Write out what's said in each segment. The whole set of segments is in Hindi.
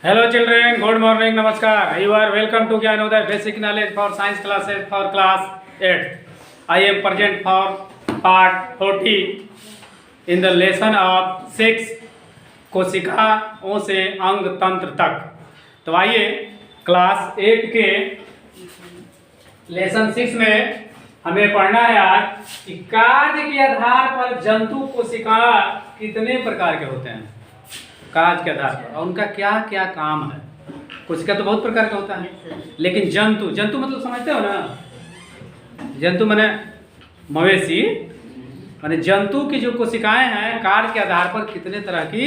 Hello children, good morning, namaskar. You are welcome to Gyanodaya Basic Knowledge for Science classes for class 8. I am present for part 40 in the lesson of 6 कोशिकाओं से अंग तंत्र तक। तो आइए क्लास 8 के लेसन 6 में हमें पढ़ना है आज कि कार्य के आधार पर जंतु कोशिका कितने प्रकार के होते हैं। कार्य के आधार पर और उनका क्या क्या काम है। कोशिका तो बहुत प्रकार का होता है, लेकिन जंतु जंतु मतलब समझते हो ना, जंतु माने मवेशी, माने जंतु की जो कोशिकाएं हैं कार्य के आधार पर कितने तरह की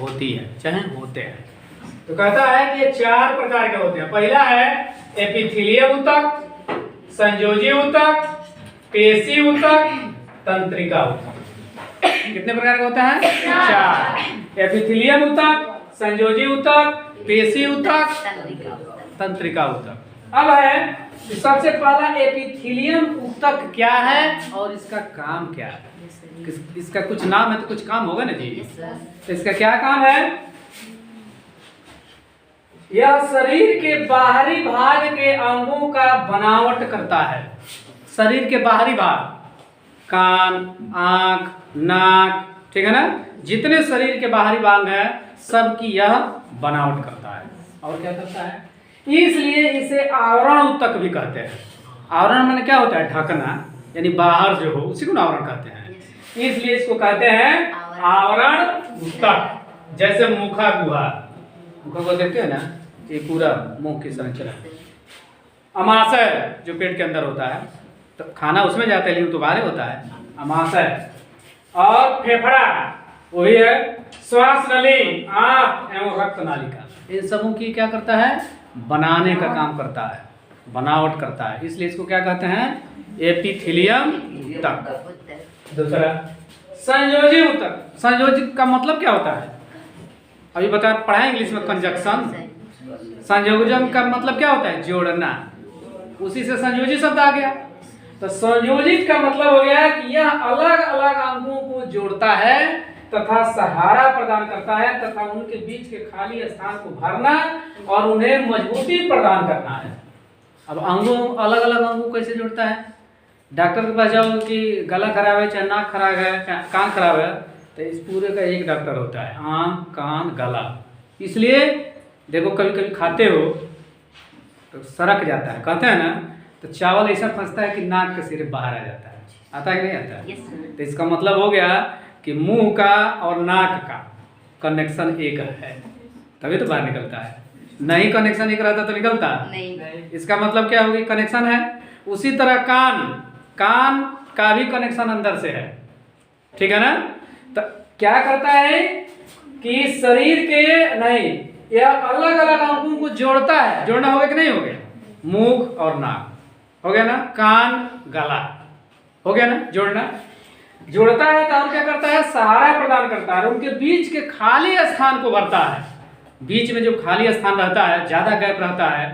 होती है, चाहे होते हैं। तो कहता है कि ये 4 प्रकार के होते हैं। पहला है एपिथेलियम ऊतक, संयोजी ऊतक, पेशी ऊतक, तंत्रिका ऊतक। कितने प्रकार के होते हैं? 4। एपिथेलियम ऊतक, संयोजी ऊतक, पेशी ऊतक, तंत्रिका ऊतक। अब है सबसे पहला एपिथेलियम ऊतक क्या है और इसका काम क्या है। इसका कुछ नाम है तो कुछ काम होगा ना जी। तो इसका क्या काम है? यह शरीर के बाहरी भाग के अंगों का बनावट करता है। शरीर के बाहरी भाग, कान, आंख, नाक, ठीक है ना, जितने शरीर के बाहरी भाग हैं सबकी यह बनावट करता है। और क्या करता है? इसलिए इसे आवरण ऊतक भी कहते हैं। आवरण माने क्या होता है? ढकना, यानी बाहर जो हो उसी को आवरण कहते हैं। इसलिए इसको कहते हैं आवरण ऊतक। जैसे मुखा गुहा, मुखा गुहा देखते हैं ना, ये पूरा मुंह की संरचना। अमाशय जो पेट के अंदर होता है, तो खाना उसमें जाता है लेकिन तो बाहर होता है, अमाशय। और फेफड़ा वही है, श्वास नली, आंख एवं रक्त नालिका, इन सबों की क्या करता है? बनाने का काम करता है, बनावट करता है। इसलिए इसको क्या कहते हैं? एपिथेलियम ऊतक। दूसरा संयोजी ऊतक। संयोजी का मतलब क्या होता है? अभी बता पढ़ा इंग्लिश में कंजक्शन। संयोजन का मतलब क्या होता है? जोड़ना। उसी से संयोजी शब्द आ गया। तो संयोजित का मतलब हो गया कि यह अलग अलग अंगों को जोड़ता है तथा सहारा प्रदान करता है तथा उनके बीच के खाली स्थान को भरना और उन्हें मजबूती प्रदान करना है। अब अंगों अलग अलग अंगों को कैसे जोड़ता है? डॉक्टर के पास जाओ कि गला खराब है, चाहे नाक खराब है, चाहे कान खराब है, तो इस पूरे का एक डॉक्टर होता है, आँख, कान, गला। इसलिए देखो कभी कभी खाते हो तो सरक जाता है, कहते हैं ना, तो चावल ऐसा फंसता है कि नाक के सिरे बाहर आ जाता है। आता है कि नहीं आता है? तो इसका मतलब हो गया कि मुंह का और नाक का कनेक्शन एक है, तभी तो बाहर निकलता है। नहीं कनेक्शन एक रहता तो निकलता नहीं। इसका मतलब क्या होगी? कनेक्शन है। उसी तरह कान का भी कनेक्शन अंदर से है, ठीक है ना। तो क्या करता है कि शरीर के नहीं, यह अलग अलग अंगों को जोड़ता है। जोड़ना हो गया कि नहीं हो गया? मुख और नाक हो गया ना, कान, गला हो गया ना, जोड़ना। जोड़ता है तो क्या करता है? सहारा प्रदान करता है, उनके बीच के खाली स्थान को भरता है। बीच में जो खाली स्थान रहता है, ज्यादा गैप रहता है,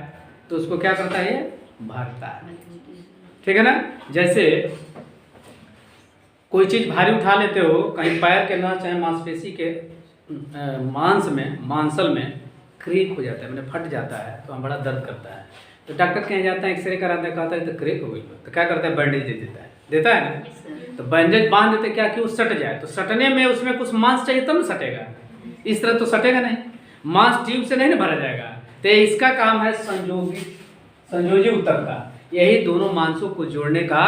तो उसको क्या करता है? भरता है, ठीक है ना। जैसे कोई चीज भारी उठा लेते हो, कहीं पैर के ना चाहे मांसपेशी के मांस में, मांसल में क्रेक हो जाता है, मैंने फट जाता है, तो हम बड़ा दर्द करता है। तो डॉक्टर के यहाँ जाता है, एक्सरे कराता है, कहता है तो क्रेक हो गई। तो क्या करता है? बैंडेज दे देता है ना। तो बैंडेज बांध देते क्या कि वो सट जाए। तो सटने में उसमें कुछ मांस चाहिए तब ना सटेगा, इस तरह तो सटेगा नहीं, मांस ट्यूब से नहीं ना भरा जाएगा। तो इसका काम है संयोजी ऊतक का, यही दोनों मांसों को जोड़ने का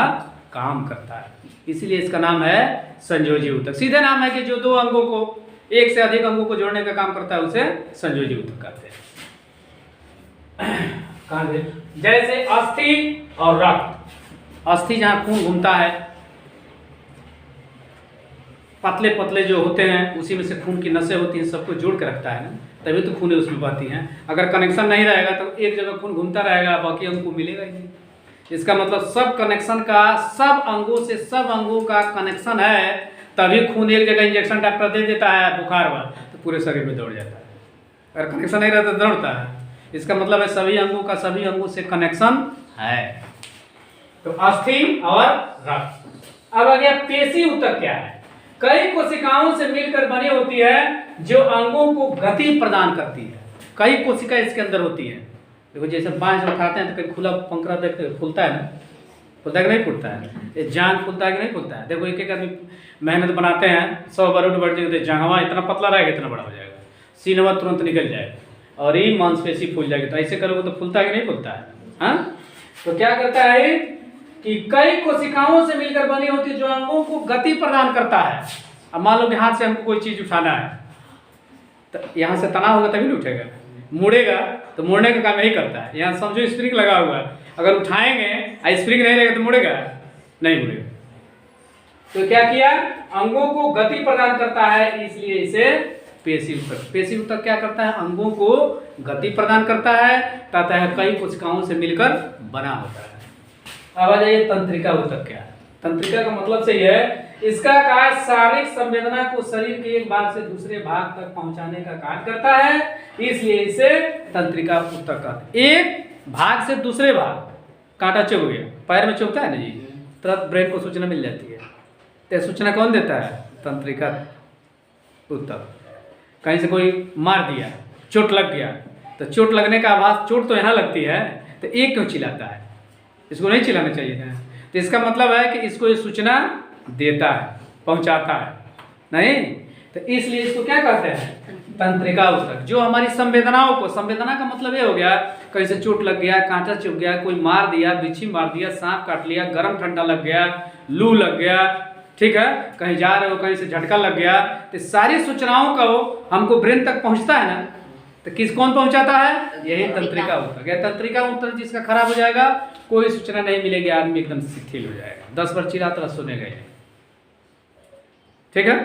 काम करता है। इसलिए इसका नाम है संयोजी ऊतक। सीधे नाम है कि जो दो अंगों को, एक से अधिक अंगों को जोड़ने का काम करता है, उसे संयोजी ऊतक कहते हैं। जैसे अस्थि और रक्त। अस्थि जहाँ खून घूमता है, पतले पतले जो होते हैं उसी में से खून की नसें होती हैं, सबको जोड़ के रखता है ना, तभी तो खून उसमें बहती हैं। अगर कनेक्शन नहीं रहेगा तो एक जगह खून घूमता रहेगा, बाकी अंग को मिलेगा ही नहीं। इसका मतलब सब कनेक्शन का, सब अंगों से सब अंगों का कनेक्शन है, तभी खून एक जगह इंजेक्शन डॉक्टर दे देता है बुखार हुआ तो पूरे शरीर में दौड़ जाता है। अगर कनेक्शन नहीं रहता तो दौड़ता है। इसका मतलब है सभी अंगों का सभी अंगों से कनेक्शन है। तो अस्थि और रक्त। अब आ गया पेशी ऊतक। क्या है? कई कोशिकाओं से मिलकर बनी होती है जो अंगों को गति प्रदान करती है। कई कोशिका इसके अंदर होती हैं। देखो जैसे बांस उठाते हैं तो कहीं खुला पंखरा देखते फूलता है ना, फूलता है कि नहीं फूलता है, ये जांग फूलता है कि नहीं फूलता है। देखो एक एक आदमी मेहनत बनाते हैं, 100 बार उठ बढ़ जाएगा, जांघवा इतना पतला रहेगा इतना बड़ा हो जाएगा, सीनवा तुरंत निकल जाएगा और ये मांसपेशी फूल जाएगी। तो ऐसे करोगे तो फूलता है कि नहीं फूलता है। हाँ, तो क्या करता है कि कई कोशिकाओं से मिलकर बनी होती है जो अंगों को गति प्रदान करता है। अब मान लो कि हाथ से हमको कोई चीज उठाना है, तो यहाँ से तनाव होगा तभी नहीं उठेगा, मुड़ेगा तो मुड़ने का काम यही करता है। यहाँ समझो स्प्रिंग लगा हुआ है, अगर उठाएंगे स्प्रिंग नहीं रहेगा तो मुड़ेगा नहीं मुड़ेगा। तो क्या किया, अंगों को गति प्रदान करता है, इसलिए इसे पेशी ऊतक। पेशी ऊतक क्या करता है, अंगों को गति प्रदान करता है तथा कई कोशिकाओं से मिलकर बना होता है। अब आ जाइए तंत्रिका ऊतक क्या है। तंत्रिका का मतलब सही है, इसका कार्य शारीरिक संवेदना को शरीर के एक भाग से दूसरे भाग तक पहुंचाने का कार्य करता है, इसलिए इसे तंत्रिका ऊतक कहते हैं। एक भाग से दूसरे भाग, कांटा चुभ गया, पैर में चुभता है ना जी, तुरंत ब्रेन को सूचना मिल जाती है। तो सूचना कौन देता है, तंत्रिका ऊतक। कहीं से कोई मार दिया, चोट लग गया, तो चोट लगने का आवाज, चोट तो यहाँ लगती है तो एक क्यों चिल्लाता है, इसको नहीं चिल्लाना चाहिए था। तो इसका मतलब है कि इसको ये सूचना देता है, पहुंचाता है नहीं, तो इसलिए इसको क्या कहते हैं, तंत्रिका ऊतक। जो हमारी संवेदनाओं को, संवेदना का मतलब ये हो गया कहीं से चोट लग गया, कांटा चुभ गया, कोई मार दिया, बिच्छी मार दिया, सांप काट लिया, गर्म ठंडा लग गया, लू लग गया, ठीक है, कहीं जा रहे हो कहीं से झटका लग गया, तो सारी सूचनाओं का वो हमको ब्रेन तक पहुंचता है ना। तो किस कौन पहुंचाता है, यही तंत्रिका ऊतक है। तंत्रिका ऊतक जिसका खराब हो जाएगा, कोई सूचना नहीं मिलेगी, आदमी एकदम शिथिल हो जाएगा, 10 बार चिल्लाता रहा सुनेगा ही, ठीक है।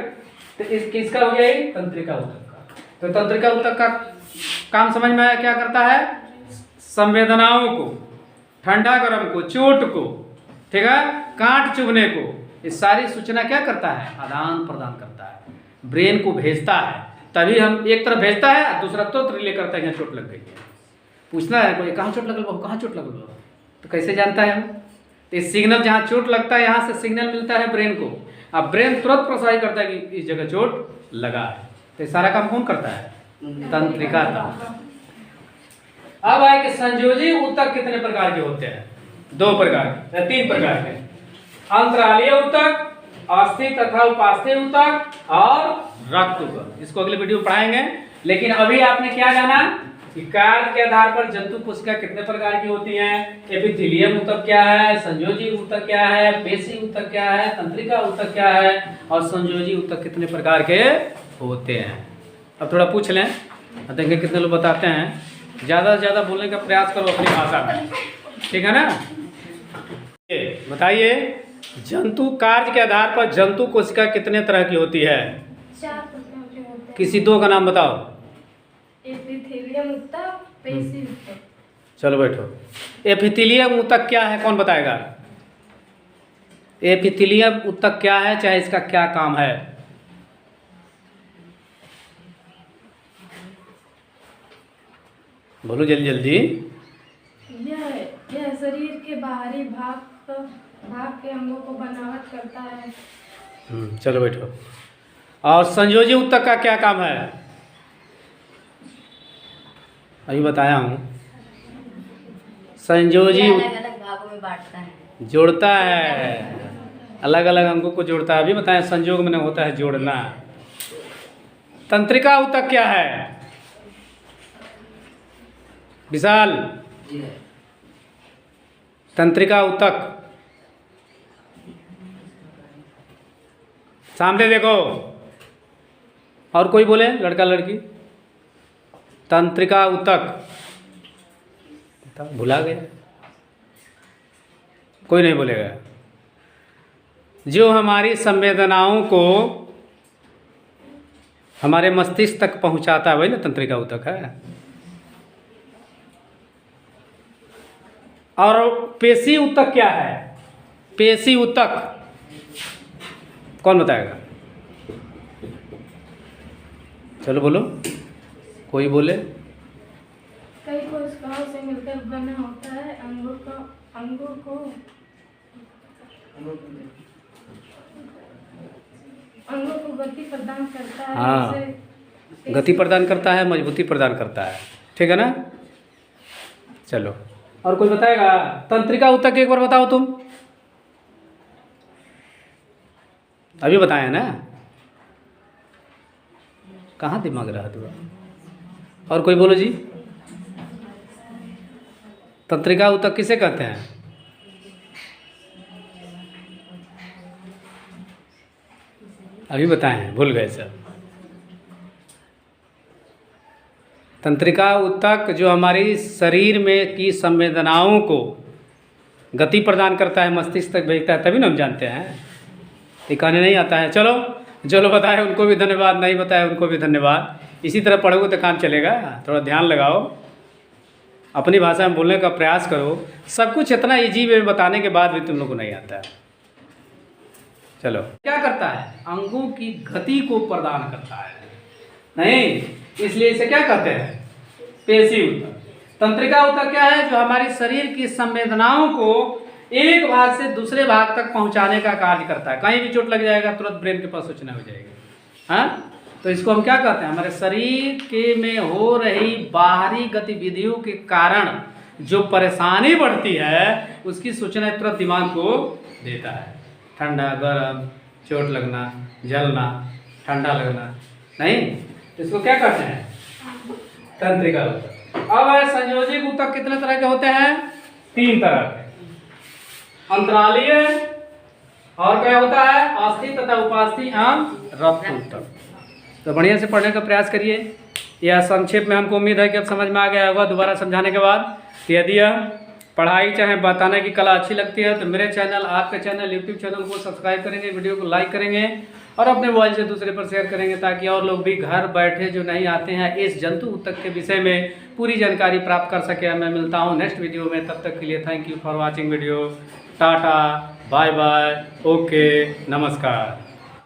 तो इस किसका हो गया, तंत्रिका ऊतक का। तो तंत्रिका ऊतक का काम समझ में आया, क्या करता है, संवेदनाओं को, ठंडा गर्म को, चोट को, ठीक है, कांट चुभने को, ये सारी सूचना क्या करता है, आदान प्रदान करता है, ब्रेन को भेजता है। तभी हम एक तरफ भेजता है, दूसरा तुरंत रिले करता है यहाँ चोट लग गई है, पूछना है कोई कहाँ चोट लगल, कहाँ चोट लगल, तो कैसे जानता है हम। तो इस सिग्नल जहाँ चोट लगता है यहाँ से सिग्नल मिलता है ब्रेन को, अब ब्रेन तुरंत प्रसारित करता है कि इस जगह चोट लगा है। तो सारा काम कौन करता है, तंत्रिका था। अब आए कि संयोजी ऊतक कितने प्रकार के होते हैं, 2 प्रकार के, 3 प्रकार के, अंतरालीय ऊतक, अस्थि तथा उपास्थि ऊतक और रक्त ऊतक। इसको अगले वीडियो में पढ़ाएंगे, लेकिन अभी आपने क्या जाना कि कार्य के आधार पर जंतु कोशिका कितने प्रकार की होती हैं, एपिथेलियम ऊतक क्या है, संयोजी ऊतक क्या है, पेशी ऊतक क्या है, तंत्रिका ऊतक क्या है और संयोजी ऊतक कितने प्रकार के होते हैं। अब थोड़ा पूछ लें, देखें कितने लोग बताते हैं। ज़्यादा से ज़्यादा बोलने का प्रयास करो अपनी भाषा में, ठीक है ना। बताइए, जंतु कार्य के आधार पर जंतु कोशिका कितने तरह की होती है, 4 प्रकार के होते हैं। किसी 2 का नाम बताओ। एपिथेलियम ऊतक, पेशी ऊतक। चलो बैठो। एपिथेलियम ऊतक क्या है, कौन बताएगा। एपिथेलियम ऊतक क्या है, चाहे इसका क्या काम है। बोलो जल्दी जल्दी। यह शरीर के बाहरी भाग के अंगों को बनावट करता है। चलो बैठो। और संयोजी ऊतक का क्या काम है, अभी बताया हूँ। संयोजी अलग-अलग भागों में बांटता है, जोड़ता है, अलग अलग अंगों को जोड़ता है। अभी बताया, संयोग में होता है जोड़ना। तंत्रिका ऊतक क्या है विशाल, तंत्रिका ऊतक सामने देखो, और कोई बोले, लड़का लड़की। तंत्रिका ऊतक भुला गया, कोई नहीं बोलेगा। जो हमारी संवेदनाओं को हमारे मस्तिष्क तक पहुंचाता है, वही ना तंत्रिका ऊतक है। और पेशी ऊतक क्या है, पेशी ऊतक कौन बताएगा, चलो बोलो, कोई बोले। कई कोशिकाओं से मिलकर बना होता है, अंगों को गति प्रदान करता है। हाँ, गति प्रदान करता है, मजबूती प्रदान करता है। ठीक है ना। चलो, और कोई बताएगा? तंत्रिका ऊतक एक बार बताओ तुम। अभी बताया ना, कहाँ दिमाग रहा तुम्हारा? और कोई बोलो जी। तंत्रिका ऊतक किसे कहते हैं? अभी बताएं, भूल गए सब। तंत्रिका ऊतक जो हमारी शरीर में की संवेदनाओं को गति प्रदान करता है, मस्तिष्क तक भेजता है, तभी ना हम जानते हैं। ये कहने नहीं आता है। चलो चलो, बताए उनको भी धन्यवाद, नहीं बताए उनको भी धन्यवाद। इसी तरह पढ़ोगे तो काम चलेगा। थोड़ा ध्यान लगाओ, अपनी भाषा में बोलने का प्रयास करो। सब कुछ इतना इजी वे में बताने के बाद भी तुम लोग को नहीं आता है। चलो, क्या करता है? अंगों की गति को प्रदान करता है, नहीं, इसलिए इसे क्या कहते हैं? पेशी ऊतक। तंत्रिका ऊतक क्या है? जो हमारी शरीर की संवेदनाओं को एक भाग से दूसरे भाग तक पहुंचाने का कार्य करता है। कहीं भी चोट लग जाएगा तुरंत ब्रेन के पास सूचना हो जाएगी। हाँ, तो इसको हम क्या कहते हैं? हमारे शरीर के में हो रही बाहरी गतिविधियों के कारण जो परेशानी बढ़ती है उसकी सूचना तुरंत दिमाग को देता है। ठंडा, गर्म, चोट लगना, जलना, ठंडा लगना, नहीं, इसको क्या कहते हैं? तंत्रिका ऊतक। अब संयोजिक ऊतक कितने तरह के होते हैं? 3 तरह के। अंतरालीय, और क्या होता है? अस्थि तथा उपास्थि रक्त ऊतक। तो बढ़िया से पढ़ने का प्रयास करिए। यह संक्षेप में हमको उम्मीद है कि अब समझ में आ गया होगा दोबारा समझाने के बाद। यदि यह पढ़ाई चाहे बताने की कला अच्छी लगती है तो मेरे चैनल, आपके चैनल, यूट्यूब चैनल को सब्सक्राइब करेंगे, वीडियो को लाइक करेंगे और अपने मोबाइल से दूसरे पर शेयर करेंगे, ताकि और लोग भी घर बैठे जो नहीं आते हैं इस जंतु ऊतक के विषय में पूरी जानकारी प्राप्त कर सके। मैं मिलता हूँ नेक्स्ट वीडियो में, तब तक के लिए thank you for watching video. Tata, bye bye, okay, नमस्कार।